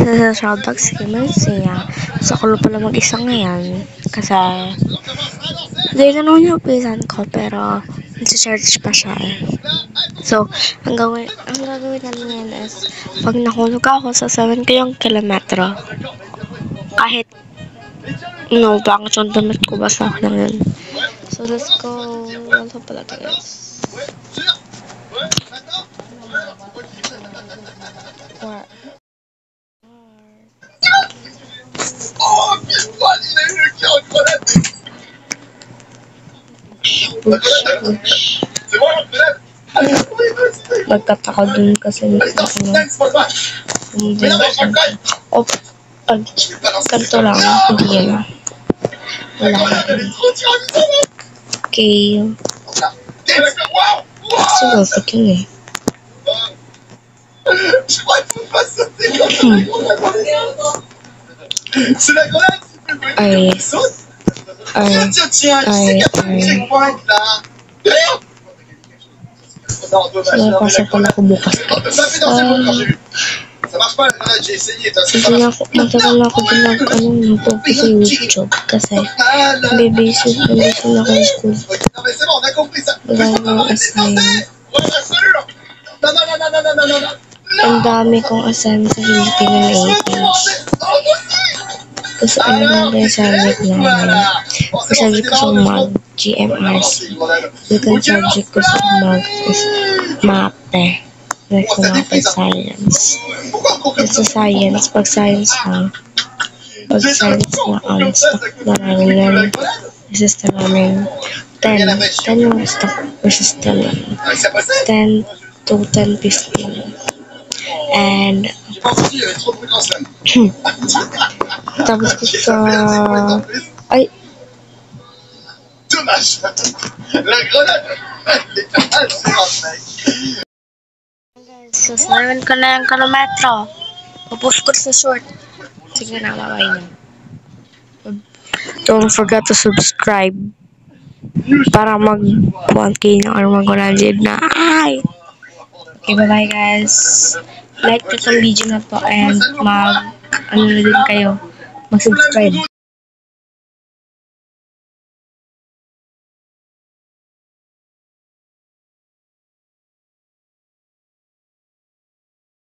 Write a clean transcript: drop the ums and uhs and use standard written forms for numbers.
sa Shroudbox si Marcia. So, ako pala mag-isa ngayon. Kasi, hindi na naman yung pisan ko, pero nasa-search pa siya. So, ang gagawin natin ngayon is, pag nahulog ako, sasabihin ko yung kilometro. Kahit, bakit yung damit ko, basta ako lang yun. So, let's go. Ano pala ito, guys? Nagtataka dun kasi kanto lang, hindi yan. Wala ka dun. Okay. Kasi perfect yun eh. Sinapasok pala ko bukas. Matagal na ako din sa YouTube kasi bibisi na ako ng school. Wala nang assign. Ang dami kong assign sa Filipino language. Kasi ano na yung subject namin. Yung subject ko sa mag, GMRC. Yung subject ko sa mag is MAPE. Mathematics Science. Sa science, pag science na stock na namin yan. Resistor namin 10 yung stock resistor namin. 10 to 10-15. And tapos ko sa so, sinamin ko na yung kilometro. Papush ko sa short. Sige na, bye-bye na. Don't forget to subscribe para mag 1K na or mag 100 na. Ay! Okay, bye-bye guys. Like ko itong video na to and ano na din kayo. Mag-subscribe.